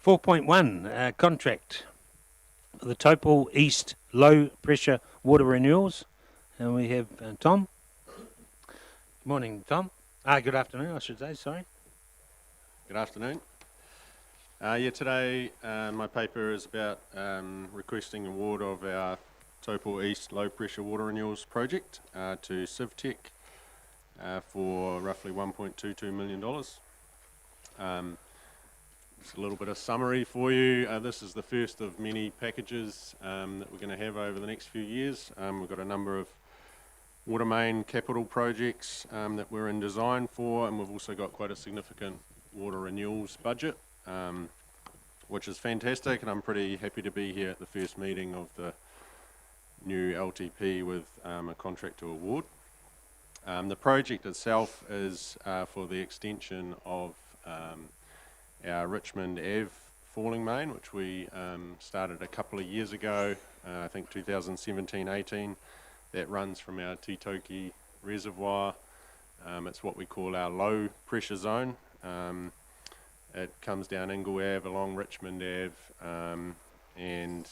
4.1 contract for the Taupō East low pressure water renewals, and we have Tom. Good morning, Tom. Good afternoon, I should say. Sorry. Good afternoon. Today my paper is about requesting award of our Taupō East low pressure water renewals project to Civtech for roughly $1.22 million. Just a little bit of summary for you. This is the first of many packages that we're going to have over the next few years. We've got a number of water main capital projects that we're in design for, and we've also got quite a significant water renewals budget, which is fantastic, and I'm pretty happy to be here at the first meeting of the new LTP with a contract to award. The project itself is for the extension of our Richmond Ave falling main, which we started a couple of years ago, I think 2017-18, that runs from our Titoki reservoir. It's what we call our low pressure zone. It comes down Ingle Ave along Richmond Ave, and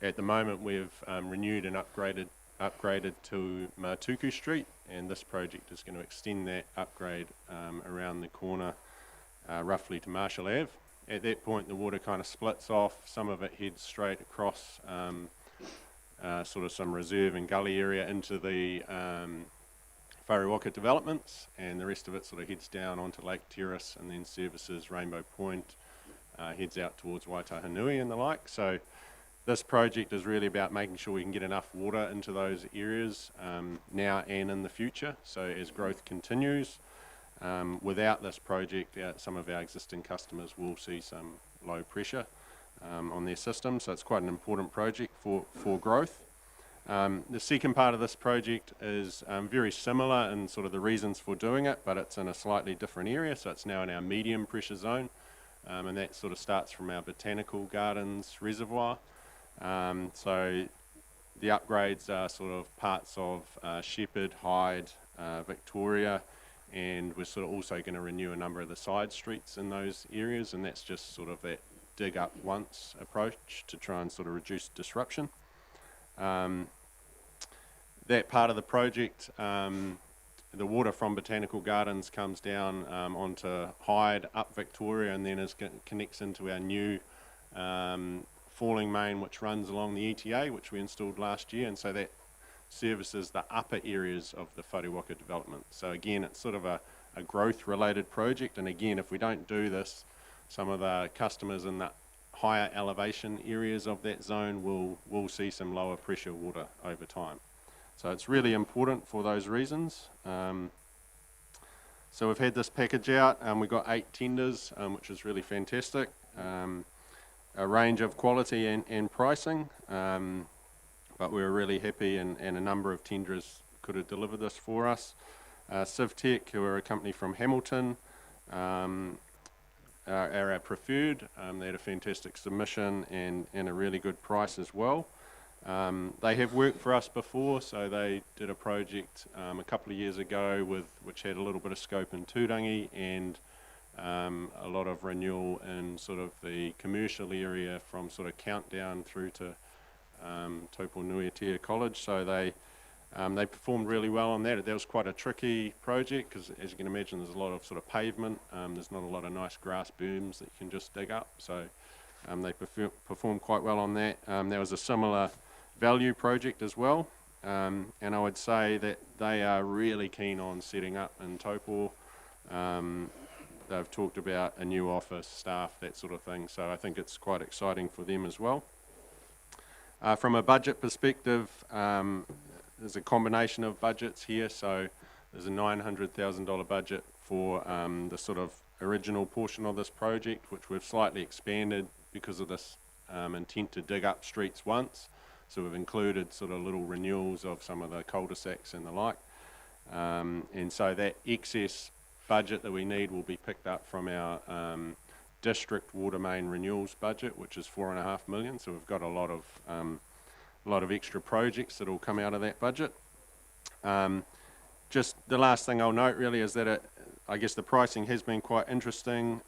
at the moment we've renewed and upgraded to Matuku Street, and this project is going to extend that upgrade around the corner roughly to Marshall Ave. At that point the water kind of splits off, some of it heads straight across sort of some reserve and gully area into the Whare developments, and the rest of it sort of heads down onto Lake Terrace and then services Rainbow Point, heads out towards Waitahanui and the like. So this project is really about making sure we can get enough water into those areas now and in the future. So as growth continues, without this project, some of our existing customers will see some low pressure on their system. So it's quite an important project for growth. The second part of this project is very similar in sort of the reasons for doing it, but it's in a slightly different area. So it's now in our medium pressure zone, and that sort of starts from our Botanical Gardens reservoir. So the upgrades are sort of parts of Shepherd, Hyde, Victoria, and we're sort of also going to renew a number of the side streets in those areas, and that's just sort of that dig up once approach to try and sort of reduce disruption. That part of the project, the water from Botanical Gardens comes down onto Hyde, up Victoria, and then connects into our new falling main, which runs along the ETA, which we installed last year, and so that services the upper areas of the Whare development. So again, it's sort of a growth related project, and again, if we don't do this, some of the customers in the higher elevation areas of that zone will see some lower pressure water over time. So it's really important for those reasons. So we've had this package out, we've got 8 tenders, which is really fantastic. A range of quality and pricing, but we were really happy, and a number of tenderers could have delivered this for us. Civtech, who are a company from Hamilton, are our preferred. They had a fantastic submission and a really good price as well. They have worked for us before, so they did a project a couple of years ago which had a little bit of scope in Turangi and a lot of renewal in sort of the commercial area from sort of Countdown through to Taupo Nuitia College. So they performed really well on that. That was quite a tricky project because, as you can imagine, there's a lot of sort of pavement. There's not a lot of nice grass berms that you can just dig up. So they performed quite well on that. There was a similar value project as well, and I would say that they are really keen on setting up in Taupo. They've talked about a new office, staff, that sort of thing. So I think it's quite exciting for them as well. From a budget perspective, there's a combination of budgets here. So there's a $900,000 budget for the sort of original portion of this project, which we've slightly expanded because of this intent to dig up streets once. So we've included sort of little renewals of some of the cul-de-sacs and the like. And so that excess budget that we need will be picked up from our district water main renewals budget, which is $4.5 million. So we've got a lot of extra projects that will come out of that budget. Just the last thing I'll note really is that I guess the pricing has been quite interesting.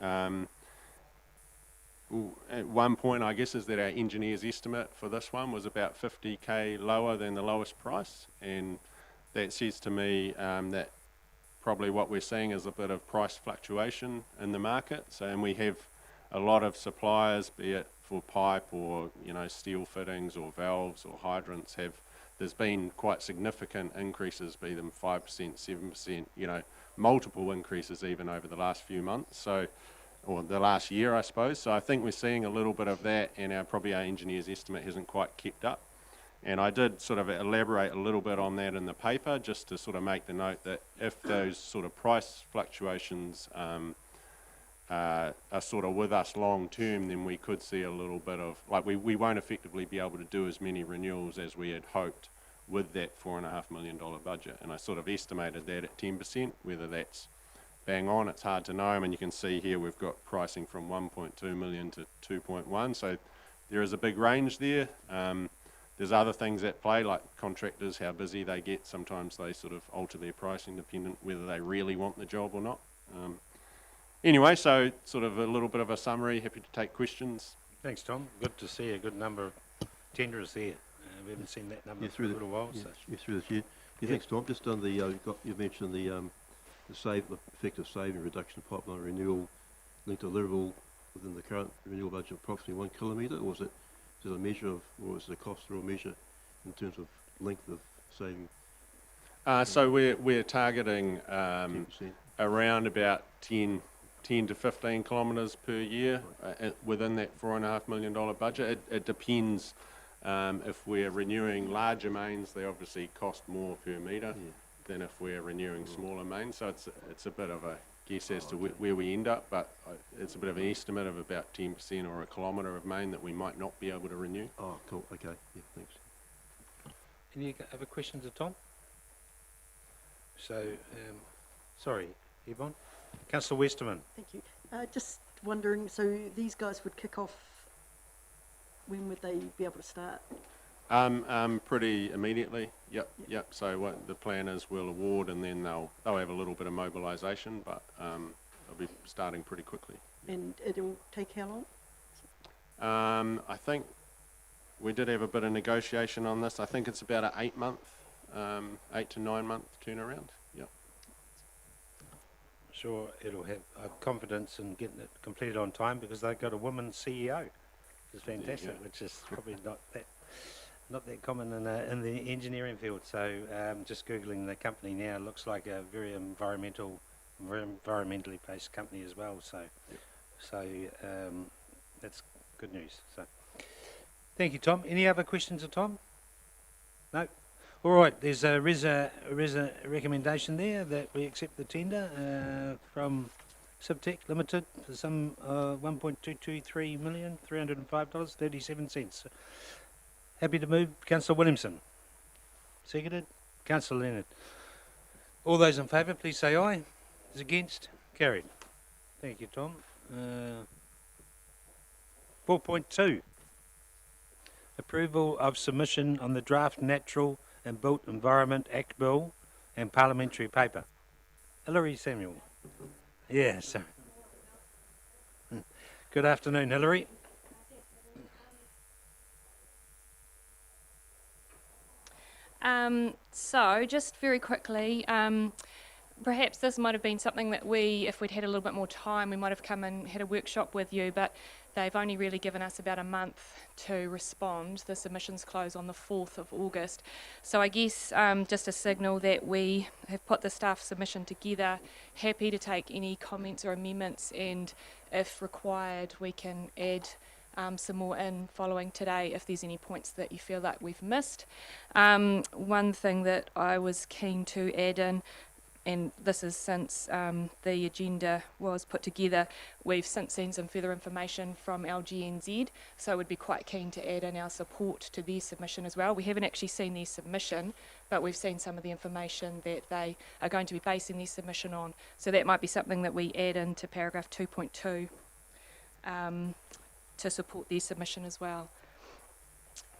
at one point, I guess, is that our engineer's estimate for this one was about 50k lower than the lowest price, and that says to me that probably what we're seeing is a bit of price fluctuation in the market. So, and we have a lot of suppliers, be it for pipe or, you know, steel fittings or valves or hydrants, there's been quite significant increases, be them 5%, 7%, you know, multiple increases even over the last few months. So, or the last year, I suppose. So I think we're seeing a little bit of that, and probably our engineer's estimate hasn't quite kept up. And I did sort of elaborate a little bit on that in the paper, just to sort of make the note that if those sort of price fluctuations are sort of with us long term, then we could see a little bit of, like, we won't effectively be able to do as many renewals as we had hoped with that $4.5 million budget. And I sort of estimated that at 10%, whether that's bang on, it's hard to know. I mean, you can see here we've got pricing from 1.2 million to 2.1, so there is a big range there. There's other things at play, like contractors, how busy they get. Sometimes they sort of alter their pricing dependent whether they really want the job or not. Anyway, so sort of a little bit of a summary. Happy to take questions. Thanks, Tom. Good to see a good number of tenderers there. We haven't seen that number for a little while. Yeah, So. yeah, through this year. Yeah, thanks, Tom. Just on the, you mentioned the effective saving reduction of pipeline renewal linked deliverable within the current renewal budget of approximately 1 kilometre, or is it a measure of, or is it a cost or a measure in terms of length of saving? So we're targeting 10%. around about 10 to 15 kilometres per year within that $4.5 million budget. It depends. If we're renewing larger mains, they obviously cost more per metre than if we're renewing smaller mains. So it's a bit of a guess as to where we end up, but it's a bit of an estimate of about 10% or a kilometre of main that we might not be able to renew. Oh, cool. Okay. Yeah, thanks. Any other questions of Tom? So, sorry, Yvonne. Councillor Westerman. Thank you. Just wondering, so these guys would kick off, when would they be able to start? Pretty immediately. Yep. So what the plan is, we'll award, and then they'll have a little bit of mobilisation, but they'll be starting pretty quickly. And it'll take how long? I think we did have a bit of negotiation on this. I think it's about an 8 to 9 month turnaround. Yep. Sure, it'll have confidence in getting it completed on time because they've got a woman CEO, which is fantastic, which is probably not that common in the engineering field. So just googling the company now, looks like a very environmentally based company as well. So that's good news. So thank you, Tom. Any other questions of Tom? No. All right. There's a recommendation there that we accept the tender from Subtech Limited for some $1.223,305.37. Happy to move. Councillor Williamson. Seconded. Councillor Leonard. All those in favour, please say aye. Those against? Carried. Thank you, Tom. 4.2. Approval of submission on the draft Natural and Built Environment Act Bill and parliamentary paper. Hilary Samuel. Yeah, sorry. Good afternoon, Hilary. So, just very quickly, perhaps this might have been something that if we'd had a little bit more time, we might have come and had a workshop with you, but they've only really given us about a month to respond. The submissions close on the 4th of August. So I guess just a signal that we have put the staff submission together, happy to take any comments or amendments, and if required, we can add some more in following today if there's any points that you feel like we've missed. One thing that I was keen to add in, and this is since the agenda was put together, we've since seen some further information from LGNZ, so we'd be quite keen to add in our support to their submission as well. We haven't actually seen their submission, but we've seen some of the information that they are going to be basing their submission on, so that might be something that we add into paragraph 2.2 to support their submission as well.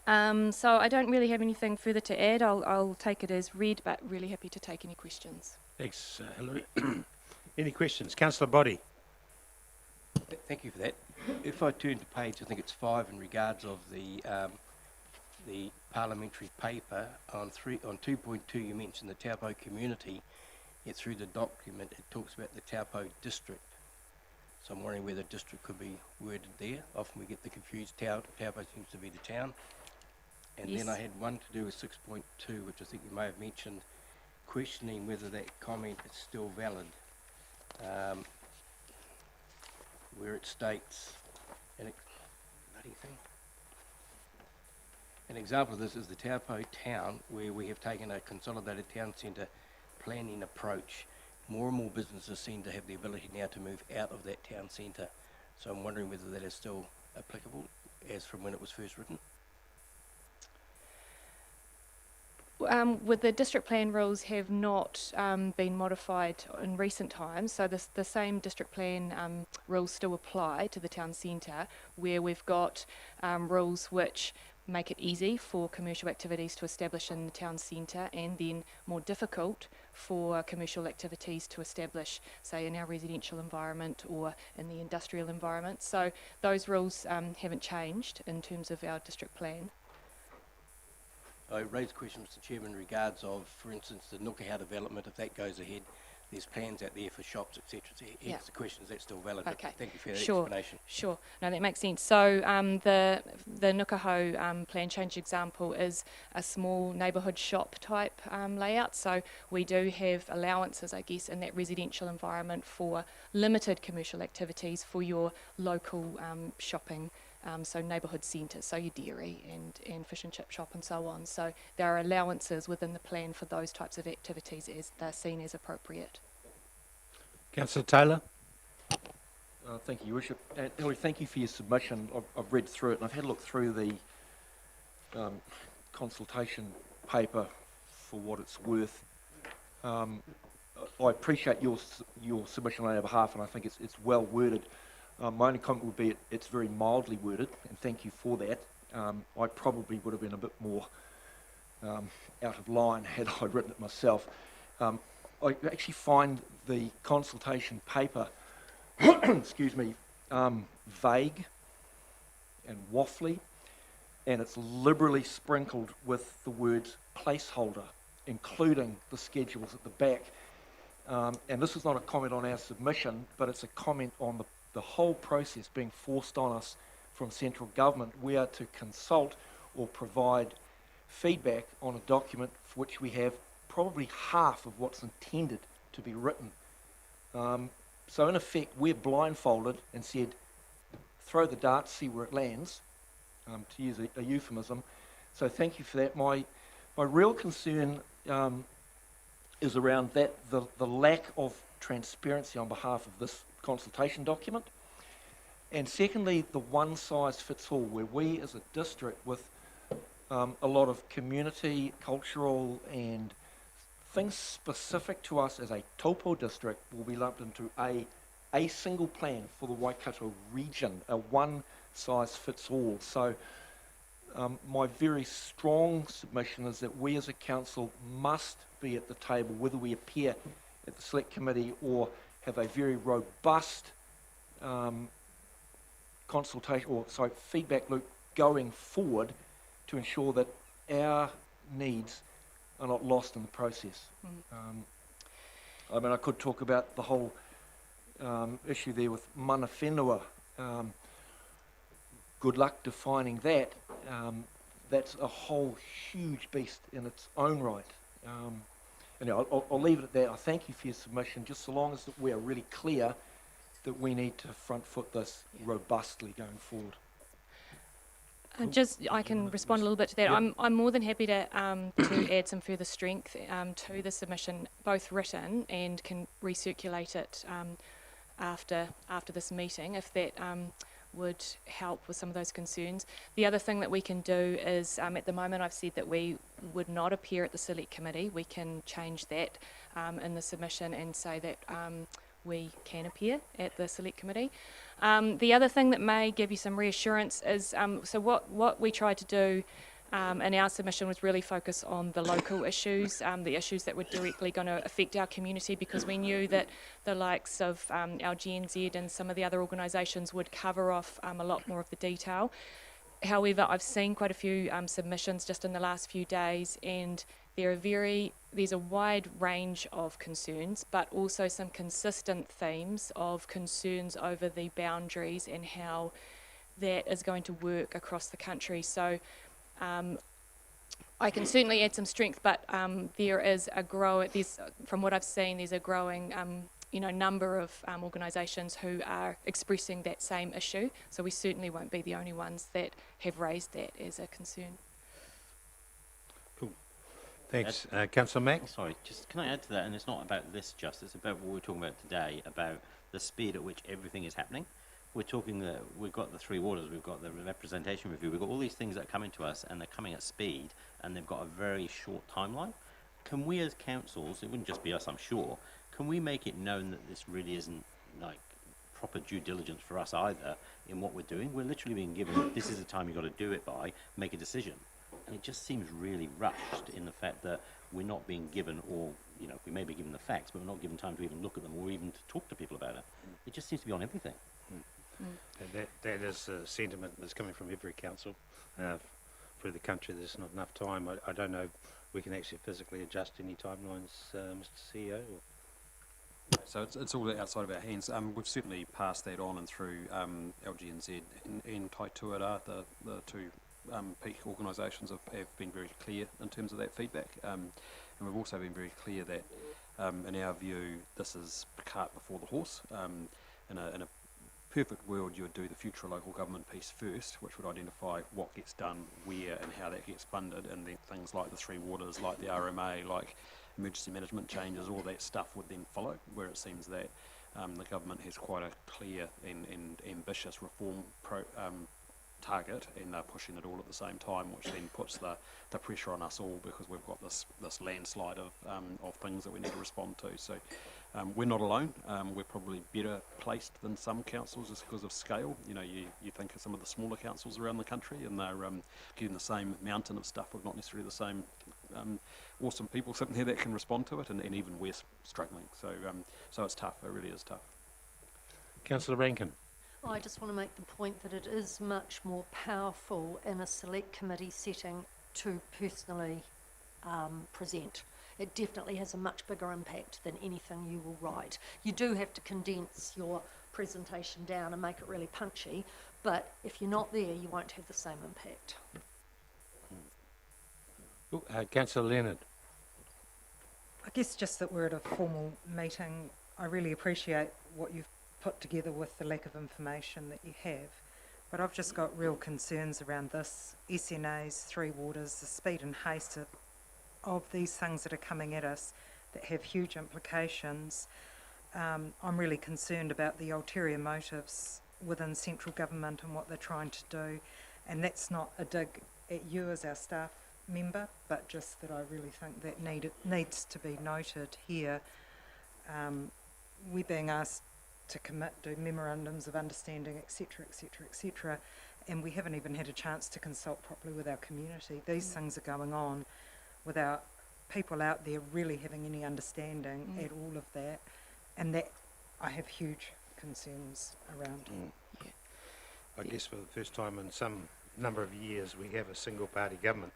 So I don't really have anything further to add. I'll take it as read, but really happy to take any questions. Thanks, Hilary. Any questions? Councillor Boddy. Thank you for that. If I turn to page, I think it's 5, in regards of the parliamentary paper on 2.2, you mentioned the Taupo community. Yet through the document, it talks about the Taupō District. So I'm wondering whether district could be worded there. Often we get the confused. Taupo seems to be the town. And Yes. then I had one to do with 6.2, which I think you may have mentioned, questioning whether that comment is still valid. Where it states, an example of this is the Taupo town, where we have taken a consolidated town centre planning approach. More and more businesses seem to have the ability now to move out of that town centre. So I'm wondering whether that is still applicable as from when it was first written. With the district plan rules have not been modified in recent times, so the same district plan rules still apply to the town centre, where we've got rules which make it easy for commercial activities to establish in the town centre, and then more difficult for commercial activities to establish, say, in our residential environment or in the industrial environment. So those rules haven't changed in terms of our district plan. I raised a question, Mr. Chairman, in regards of, for instance, the Nukaha development. If that goes ahead, there's plans out there for shops, etc. So Yeah. hence the question, is that still valid? But Okay. thank you for that Sure. explanation. Sure, no, that makes sense. So the Nukaho plan change example is a small neighbourhood shop type layout. So we do have allowances, I guess, in that residential environment for limited commercial activities for your local shopping. So neighbourhood centres, so your dairy and fish and chip shop and so on. So there are allowances within the plan for those types of activities as they're seen as appropriate. Councillor Taylor? Thank you, Your Worship. And Ellie, thank you for your submission. I've read through it and I've had a look through the consultation paper for what it's worth. I appreciate your submission on our behalf, and I think it's well worded. My only comment would be it's very mildly worded, and thank you for that. I probably would have been a bit more out of line had I written it myself. I actually find the consultation paper, excuse me, vague and waffly, and it's liberally sprinkled with the words placeholder, including the schedules at the back. And this is not a comment on our submission, but it's a comment on the whole process being forced on us from central government. We are to consult or provide feedback on a document for which we have probably half of what's intended to be written. So in effect, we're blindfolded and said, throw the dart, see where it lands, to use a euphemism. So thank you for that. My real concern is around that, the lack of transparency on behalf of this consultation document, and secondly, the one-size-fits-all, where we as a district with a lot of community, cultural and things specific to us as a Taupō district will be lumped into a single plan for the Waikato region, a one-size-fits-all. So my very strong submission is that we as a council must be at the table, whether we appear at the select committee or have a very robust feedback loop going forward to ensure that our needs are not lost in the process. I mean, I could talk about the whole issue there with mana whenua. Good luck defining that. That's a whole huge beast in its own right. And I'll leave it at that. I thank you for your submission, just so long as we are really clear that we need to front foot this robustly going forward. I can respond a little bit to that. Yep. I'm more than happy to add some further strength to the submission, both written and can recirculate it after this meeting, if that would help with some of those concerns. The other thing that we can do is, at the moment I've said that we would not appear at the select committee. We can change that in the submission and say that we can appear at the select committee. The other thing that may give you some reassurance is, so what we tried to do And our submission was really focused on the local issues, the issues that were directly going to affect our community, because we knew that the likes of LGNZ and some of the other organisations would cover off a lot more of the detail. However, I've seen quite a few submissions just in the last few days, and there's a wide range of concerns, but also some consistent themes of concerns over the boundaries and how that is going to work across the country. So I can certainly add some strength, but there is from what I've seen, there's a growing number of organisations who are expressing that same issue. So we certainly won't be the only ones that have raised that as a concern. Cool. Thanks. Councillor Mack? Sorry, just can I add to that? And it's not about this just, it's about what we're talking about today, about the speed at which everything is happening. We're talking that we've got the three waters, we've got the representation review, we've got all these things that are coming to us, and they're coming at speed, and they've got a very short timeline. Can we as councils, it wouldn't just be us, I'm sure, can we make it known that this really isn't like proper due diligence for us either in what we're doing? We're literally being given, this is the time you've got to do it by, make a decision. And it just seems really rushed in the fact that we're not being given, or, we may be given the facts, but we're not given time to even look at them or even to talk to people about it. It just seems to be on everything. And that is a sentiment that's coming from every council through the country. There's not enough time. I don't know if we can actually physically adjust any timelines, Mr. CEO. Or? So it's all outside of our hands. We've certainly passed that on and through LGNZ and Taituara, the two peak organisations have been very clear in terms of that feedback. And we've also been very clear that, in our view, this is the cart before the horse. In a perfect world, you would do the future local government piece first, which would identify what gets done, where, and how that gets funded, and then things like the three waters, like the RMA, like emergency management changes, all that stuff would then follow, where it seems that the government has quite a clear and ambitious reform target, and they're pushing it all at the same time, which then puts the pressure on us all, because we've got this landslide of things that we need to respond to. So we're not alone. We're probably better placed than some councils just because of scale. You think of some of the smaller councils around the country, and they're getting the same mountain of stuff with not necessarily the same awesome people sitting here that can respond to it, and even we're struggling. So it's tough. It really is tough. Councillor Rankin? I just want to make the point that it is much more powerful in a select committee setting to personally present. It definitely has a much bigger impact than anything you will write. You do have to condense your presentation down and make it really punchy, but if you're not there, you won't have the same impact. Councillor Leonard? I guess just that we're at a formal meeting, I really appreciate what you've put together with the lack of information that you have, but I've just got real concerns around this, SNAs, three waters, the speed and haste of these things that are coming at us that have huge implications. I'm really concerned about the ulterior motives within central government and what they're trying to do, and that's not a dig at you as our staff member, but just that I really think that needs to be noted here. We're being asked to commit, do memorandums of understanding, etc., etc., etc., and we haven't even had a chance to consult properly with our community. These things are going on without people out there really having any understanding at all of that, and that I have huge concerns around. I guess for the first time in some number of years we have a single party government,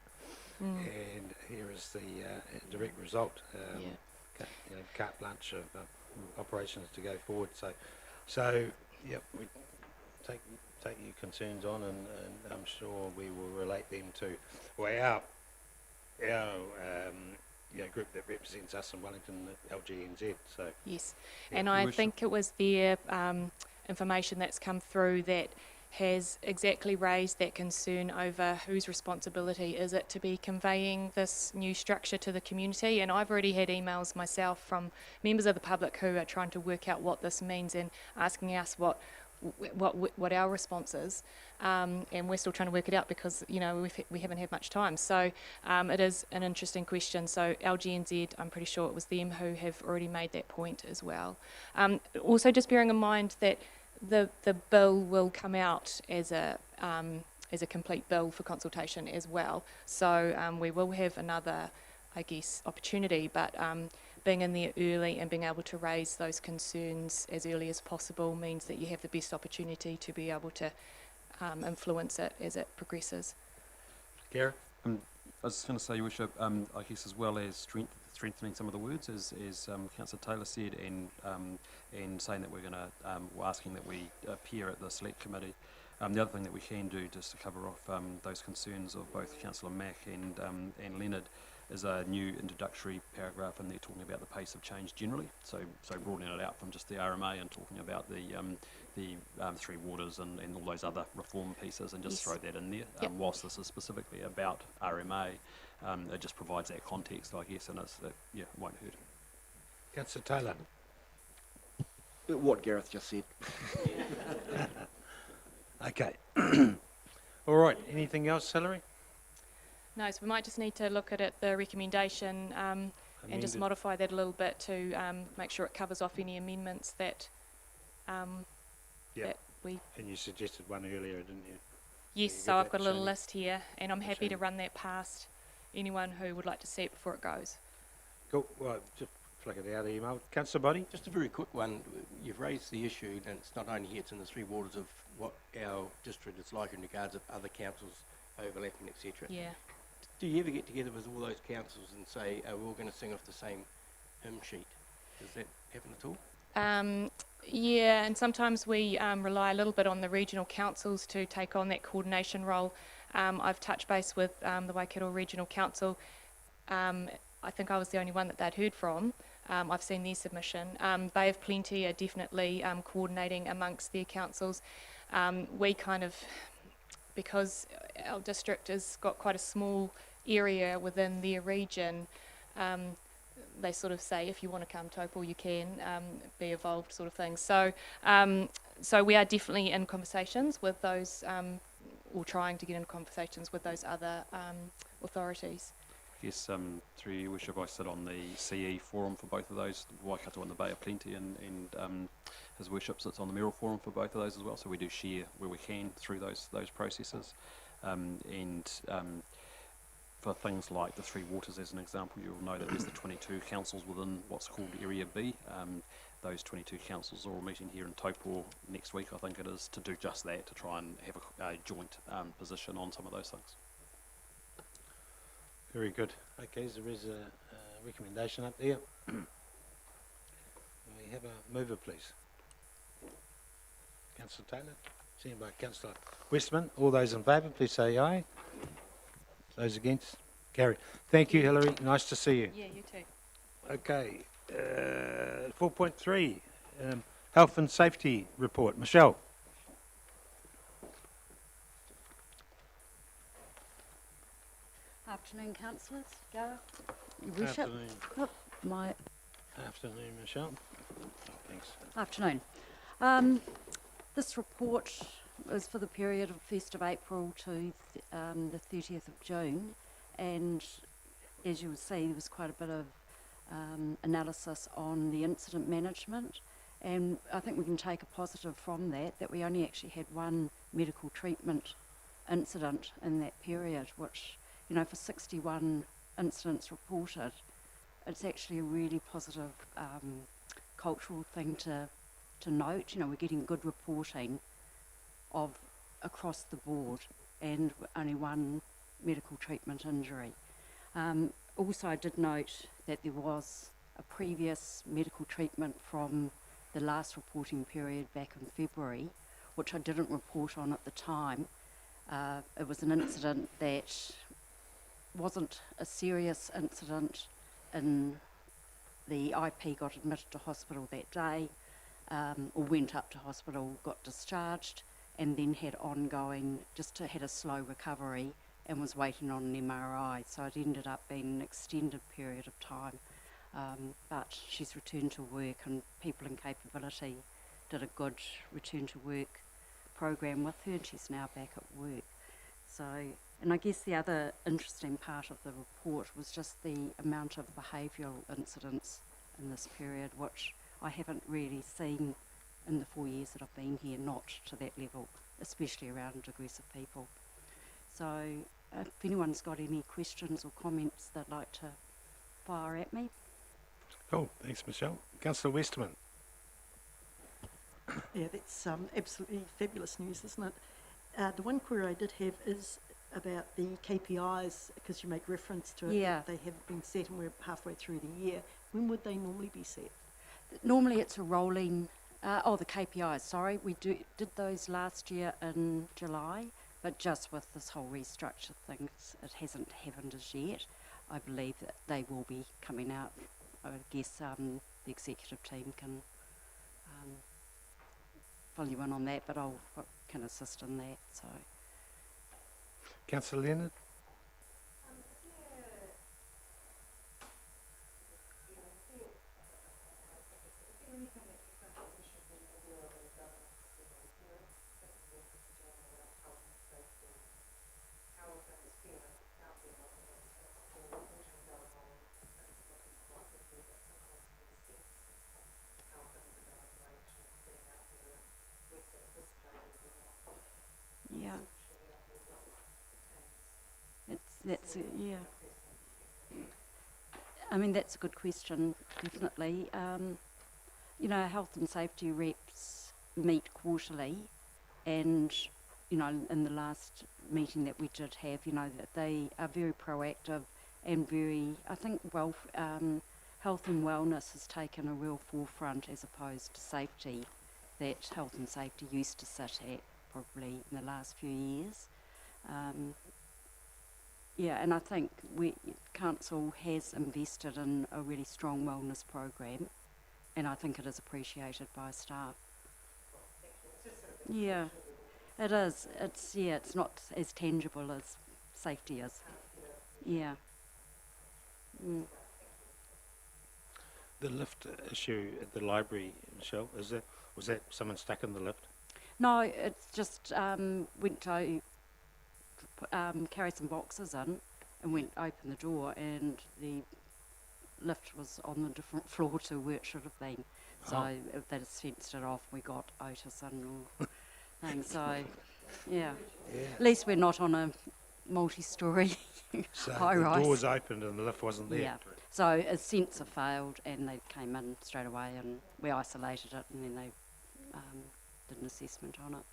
and here is the direct result. Carte blanche of operations to go forward. So yep, we take your concerns on, and I'm sure we will relate them to our group that represents us in Wellington, LGNZ. So yes, and I think it was their information that's come through that has exactly raised that concern over whose responsibility is it to be conveying this new structure to the community. And I've already had emails myself from members of the public who are trying to work out what this means and asking us what our response is, and we're still trying to work it out because we haven't had much time. So it is an interesting question. So LGNZ, I'm pretty sure it was them who have already made that point as well. Also, just bearing in mind that the bill will come out as a as a complete bill for consultation as well. So we will have another, I guess, opportunity, but being in there early and being able to raise those concerns as early as possible means that you have the best opportunity to be able to influence it as it progresses. Gareth? I was just going to say, Your Worship, I guess as well as strengthening some of the words, as Councillor Taylor said, and saying that we're asking that we appear at the Select Committee. The other thing that we can do, just to cover off those concerns of both Councillor Mack and Leonard, is a new introductory paragraph in there talking about the pace of change generally. So broadening it out from just the RMA and talking about the Three Waters and all those other reform pieces, and just Yes. throw that in there. Yep. Whilst this is specifically about RMA, it just provides that context, I guess, and it won't hurt. Councillor Taylor? What Gareth just said. Okay. All right, anything else, Hilary? No, so we might just need to look at it, the recommendation, and just Amended. modify that a little bit to make sure it covers off any amendments that Yeah. that we. And you suggested one earlier, didn't you? Yes, you so get I've that, got a little Shani? list here, and I'm happy to Shani? run that past anyone who would like to see it before it goes. Cool, well, just flick it out email. Councillor Boddy? Just a very quick one. You've raised the issue, and it's not only here, it's in the Three Waters, of what our district is like in regards of other councils overlapping, etc. Yeah. Do you ever get together with all those councils and say, we're all going to sing off the same hymn sheet? Does that happen at all? Yeah, and sometimes we rely a little bit on the regional councils to take on that coordination role. I've touched base with the Waikato Regional Council. I think I was the only one that they'd heard from. I've seen their submission. Bay of Plenty are definitely coordinating amongst their councils. We kind of, because our district has got quite a small area within their region, they sort of say, if you want to come Taupo, you can be involved, sort of thing. So, so we are definitely in conversations with those, or trying to get in conversations with those other authorities. Yes, through Your Worship, I sit on the CE forum for both of those, Waikato and the Bay of Plenty, and His Worship sits on the mayoral forum for both of those as well. So we do share where we can through those processes, for things like the Three Waters, as an example, you'll know that there's the 22 councils within what's called Area B. Those 22 councils are all meeting here in Taupo next week, I think it is, to do just that, to try and have a joint position on some of those things. Very good. Okay, so there is a recommendation up there. May we have a mover, please? Councillor Taylor, seen by Councillor Westman. All those in favour, please say aye. Those against? Carry. Thank you, Hilary. Nice to see you. Yeah, you too. Okay, 4.3, Health and Safety Report. Michelle. Afternoon, councillors. Gareth, Your Worship. Afternoon. Oh, my Afternoon, Michelle. Oh, thanks. afternoon. This report is for the period of 1st of April to the 30th of June, and as you will see, there was quite a bit of analysis on the incident management, and I think we can take a positive from that we only actually had one medical treatment incident in that period, which, you know, for 61 incidents reported, it's actually a really positive cultural thing to note. You know, we're getting good reporting of across the board, and only one medical treatment injury. Also, I did note that there was a previous medical treatment from the last reporting period back in February, which I didn't report on at the time. It was an incident that wasn't a serious incident, and the IP got admitted to hospital that day, or went up to hospital, got discharged, and then had ongoing, had a slow recovery and was waiting on an MRI. So it ended up being an extended period of time. But she's returned to work, and People in Capability did a good return to work program with her, and she's now back at work. So, and I guess the other interesting part of the report was just the amount of behavioural incidents in this period, which I haven't really seen in the 4 years that I've been here, not to that level, especially around aggressive people. So if anyone's got any questions or comments they'd like to fire at me. Cool, thanks Michelle. Councillor Westerman. Yeah, that's absolutely fabulous news, isn't it? The one query I did have is about the KPIs, because you make reference to it, Yeah. that they haven't been set and we're halfway through the year. When would they normally be set? Normally it's a rolling, the KPIs, sorry. We did those last year in July, but just with this whole restructure thing, it hasn't happened as yet. I believe that they will be coming out. I guess the executive team can fill you in on that, but I can assist in that. So. Councillor Leonard. Yeah. That's yeah. I mean, that's a good question, definitely. You know, health and safety reps meet quarterly, and, you know, in the last meeting that we did have, you know, that they are very proactive and very, I think, health and wellness has taken a real forefront as opposed to safety that health and safety used to sit at probably in the last few years. Yeah, and I think Council has invested in a really strong wellness program, and I think it is appreciated by staff. Yeah, it is. It's not as tangible as safety is. Yeah. Mm. The lift issue at the library, Michelle, was that someone stuck in the lift? No, it's just went to carry some boxes in and went open the door, and the lift was on the different floor to where it should have been. So they just fenced it off. We got Otis and all things. So yeah, at least we're not on a multi-storey So high the rise. doors opened and the lift wasn't there. Yeah. So a sensor failed, and they came in straight away, and we isolated it, and then they did an assessment on it.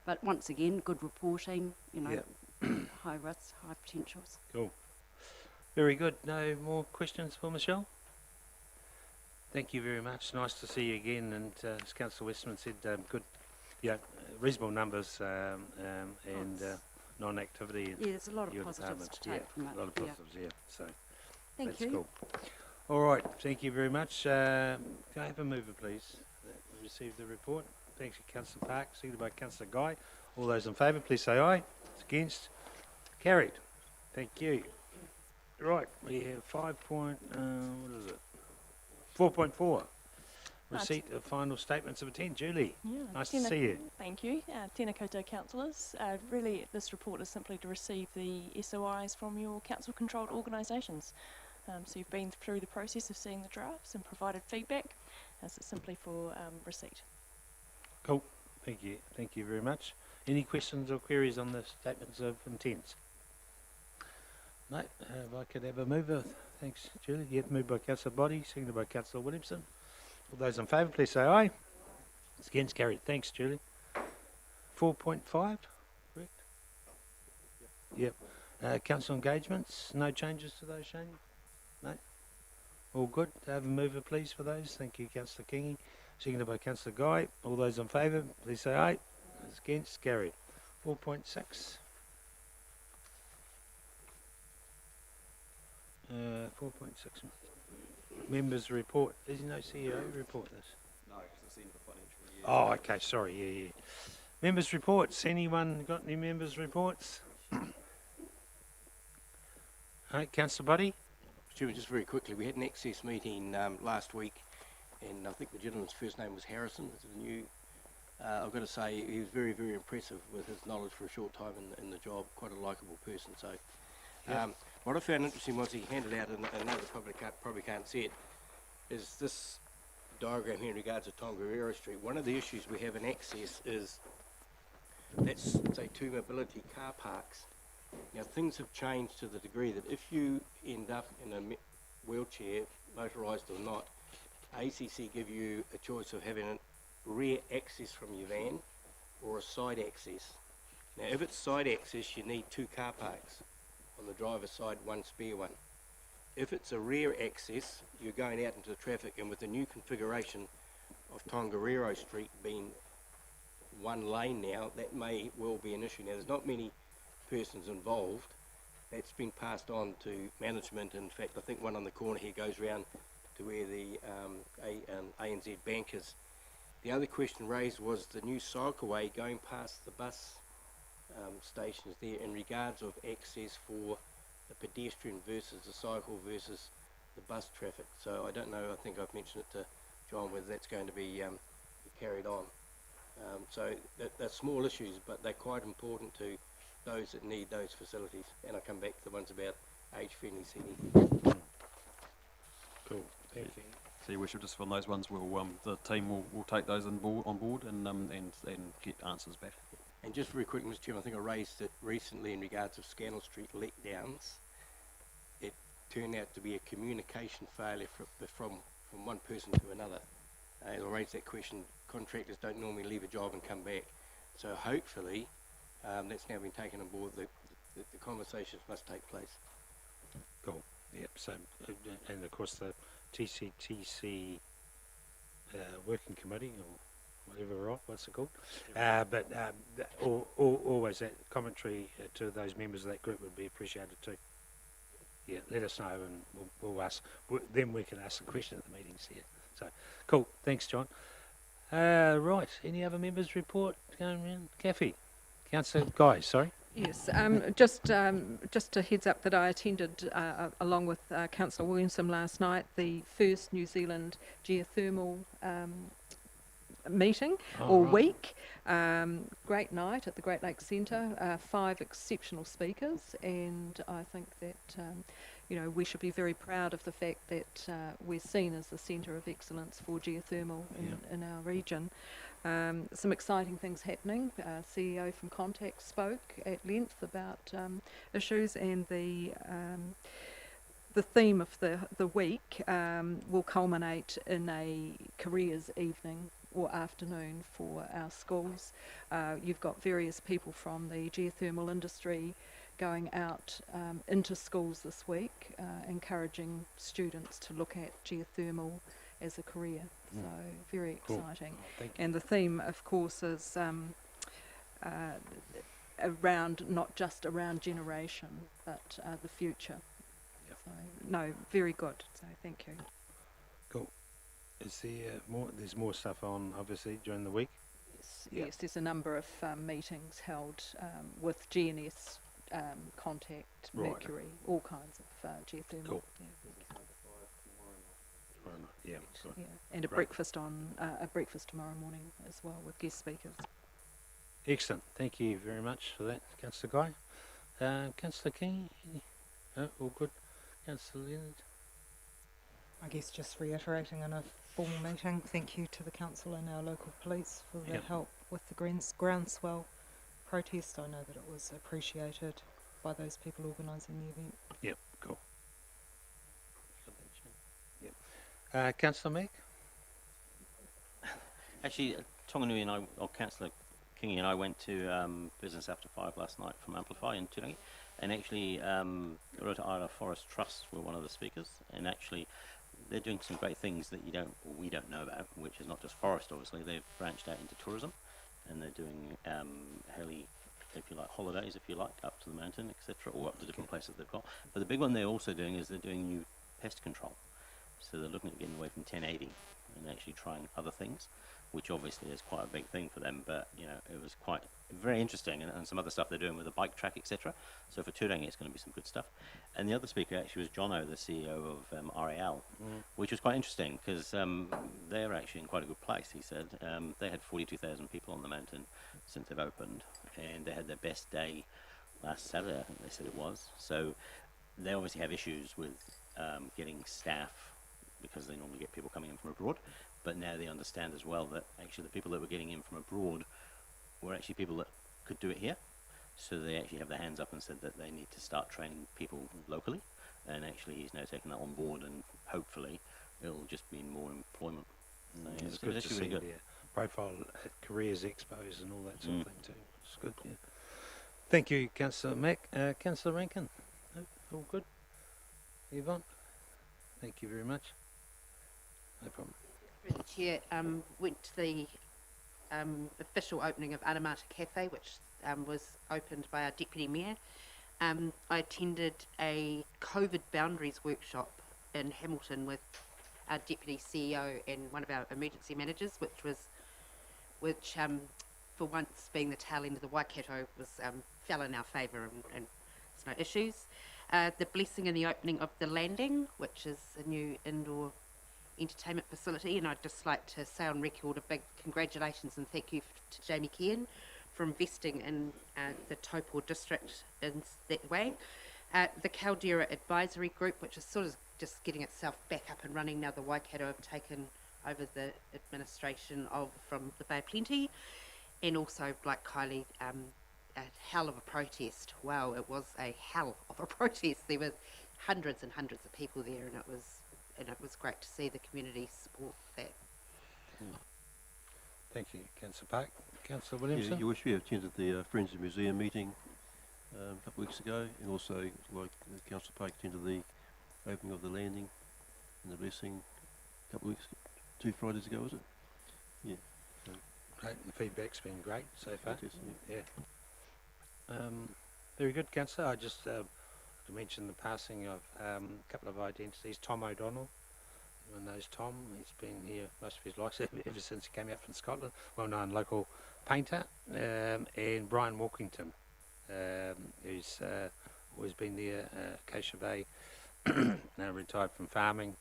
But once again, good reporting, you know, high risks, high potentials. Cool. Very good. No more questions for Michelle? Thank you very much. Nice to see you again. And as Councillor Westman said, good, reasonable numbers and non-activity. Yeah, there's a lot of your positives department. to take from it. A lot of positives, So Thank that's you. cool. All right. Thank you very much. Can I have a mover, please? We received the report. Thanks, Councillor Park. Seconded by Councillor Guy. All those in favour, please say aye. Against? Carried. Thank you. Right, we have 4.4. Receipt of final statements of intent. Julie, nice to see you. Thank you. Tēnā koutou councillors. Really, this report is simply to receive the SOIs from your council-controlled organisations. So you've been through the process of seeing the drafts and provided feedback. So it's simply for receipt. Cool. Thank you. Thank you very much. Any questions or queries on the statements of intent? No. If I could have a mover. Thanks, Julie. Yep, moved by Councillor Boddy, seconded by Councillor Williamson. All those in favour, please say aye. Against? Carried. Thanks, Julie. 4.5, correct? Yep. Council engagements, no changes to those, Shane? No? All good. Have a mover, please, for those. Thank you, Councillor Kingy. Seconded by Councillor Guy. All those in favour, please say aye. Against? Carried. 4.6. 4.6. Members report. There's no CEO report this. No, because it's the end of the financial year. Oh, okay. Sorry. Yeah. Members reports. Anyone got any members reports? Alright, Councillor Buddy. Stuart, just very quickly, we had an access meeting last week, and I think the gentleman's first name was Harrison. This is new. I've got to say, he was very, very impressive with his knowledge for a short time in the job. Quite a likeable person. So, what I found interesting was he handed out, and I know the public probably can't see it, is this diagram here in regards to Tongariro Street. One of the issues we have in access is let's say 2 mobility car parks. Now things have changed to the degree that if you end up in a wheelchair, motorised or not, ACC give you a choice of having a rear access from your van or a side access. Now if it's side access, you need 2 car parks. On the driver's side, 1 spare one. If it's a rear access, you're going out into the traffic, and with the new configuration of Tongariro Street being 1 lane now, that may well be an issue. Now there's not many persons involved. That's been passed on to management. In fact, I think one on the corner here goes round to where the ANZ Bank is. The other question raised was the new cycleway going past the bus stations there in regards of access for the pedestrian versus the cycle versus the bus traffic. So I don't know, I think I've mentioned it to John, whether that's going to be carried on. So they're small issues, but they're quite important to those that need those facilities. And I come back to the ones about age-friendly seating. Cool, thank you. So your worship, just on those ones, the team will take those on board and get answers back. And just very quick, Mr. Chairman, I think I raised it recently in regards of Scannell Street letdowns. It turned out to be a communication failure from one person to another. I raised that question. Contractors don't normally leave a job and come back. So hopefully, that's now been taken on board. The conversations must take place. Cool. Yep. So, and of course the TCTC working committee or whatever, right? What's it called? But always that commentary to those members of that group would be appreciated too. Yeah, let us know and we'll ask. Then we can ask the question at the meetings here. So, cool. Thanks, John. Right. Any other members report going around? Kathy, Councillor Guy. Sorry. Yes, just a heads up that I attended along with Councillor Williamson last night the first New Zealand geothermal meeting week. Great night at the Great Lakes Centre, 5 exceptional speakers, and I think that we should be very proud of the fact that we're seen as the centre of excellence for geothermal in our region. Some exciting things happening. CEO from Contact spoke at length about issues, and the theme of the week will culminate in a careers evening or afternoon for our schools. You've got various people from the geothermal industry going out into schools this week, encouraging students to look at geothermal as a career. So very exciting. Cool. Oh, and the theme, of course, is around, not just around generation, but the future. Yep. So, no, very good. So thank you. Cool. Is there more? There's more stuff on, obviously, during the week? Yes, there's a number of meetings held with GNS, Contact, Right. Mercury, all kinds of geothermal. Cool. Yeah. Yeah. Sorry. Yeah. And a breakfast tomorrow morning as well with guest speakers. Excellent. Thank you very much for that, Councillor Guy. Councillor King? All good. Councillor Leonard? I guess just reiterating in a formal meeting, thank you to the council and our local police for their help with the groundswell protest. I know that it was appreciated by those people organising the event. Yep, cool. Yep. Councillor Mack? Actually, Tonganui and I, or Councillor Kingy and I went to Business After 5 last night from Amplify in Turangi, and actually Rotorua Forest Trust were one of the speakers, and actually they're doing some great things that we don't know about, which is not just forest, obviously. They've branched out into tourism, and they're doing holidays, if you like, up to the mountain, etc., or up to different places they've got. But the big one they're also doing is they're doing new pest control. So they're looking at getting away from 1080 and actually trying other things, which obviously is quite a big thing for them. But it was quite very interesting, and some other stuff they're doing with a bike track, etc. So for Turangi, it's going to be some good stuff. And the other speaker actually was Jono, the CEO of RAL, which was quite interesting because they're actually in quite a good place. He said they had 42,000 people on the mountain since they've opened, and they had their best day last Saturday, I think they said it was. So they obviously have issues with getting staff, because they normally get people coming in from abroad, but now they understand as well that actually the people that were getting in from abroad were actually people that could do it here. So they actually have their hands up and said that they need to start training people locally. And actually he's now taken that on board, and hopefully it'll just mean more employment. So yeah, It's it good was to actually see really good. the profile at careers expos and all that sort of thing too. It's good, yeah. Thank you, Councillor Mack. Councillor Rankin, no, all good? Yvonne? Thank you very much. No problem. Through the chair, went to the official opening of Aramata Cafe, which was opened by our Deputy Mayor. I attended a COVID boundaries workshop in Hamilton with our Deputy CEO and one of our emergency managers, which for once being the tail end of the Waikato was fell in our favour and there's no issues. The blessing and the opening of the landing, which is a new indoor entertainment facility, and I'd just like to say on record a big congratulations and thank you to Jamie Kean for investing in the Taupō District in that way. The Caldera Advisory Group, which is sort of just getting itself back up and running now the Waikato have taken over the administration from the Bay of Plenty, and also like Kylie, a hell of a protest. Wow, it was a hell of a protest. There were hundreds and hundreds of people there, and it was great to see the community support that. Thank you, Councillor Park. Councillor Williamson? Yeah, you wish we attended the Friends of the Museum meeting a couple of weeks ago, and also, like Councillor Park, attended the opening of the landing and the blessing a couple of weeks, 2 Fridays ago, was it? Yeah. So Great, the feedback's been great so far. fantastic, Yeah. Very good, Councillor. I just to mention the passing of a couple of identities. Tom O'Donnell, everyone knows Tom. He's been here most of his life ever since he came out from Scotland. Well-known local painter, and Brian Walkington, who's always been there. Acacia Bay, now retired from farming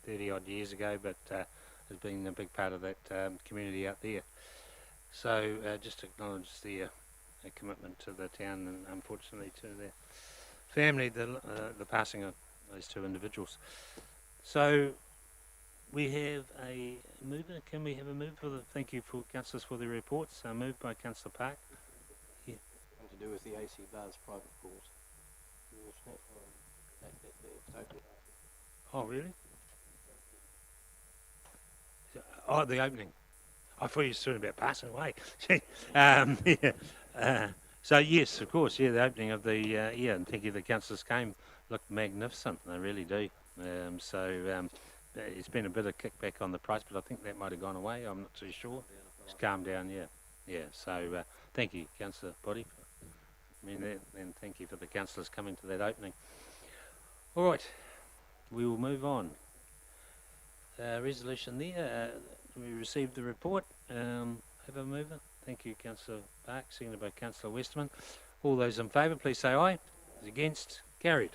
30 odd years ago, but has been a big part of that community out there. So just to acknowledge their commitment to the town, and unfortunately to their family, the passing of those 2 individuals. So we have a mover. Can we have a move for the? Thank you for councillors for their reports. Moved by Councillor Park. Yeah. To do with the AC Bars private calls. Oh really? Oh, the opening. I thought you were talking about passing away. Yeah. So yes, of course, yeah, the opening of the yeah, and thank you. The councillors came, looked magnificent. They really do. It's been a bit of kickback on the price, but I think that might have gone away. I'm not too sure. It's calmed down, yeah, yeah. So thank you, Councillor Body. And thank you for the councillors coming to that opening. All right, we will move on. Resolution there. We received the report. Have a mover. Thank you, Councillor Park, seconded by Councillor Westman. All those in favour, please say aye. Those against, carried.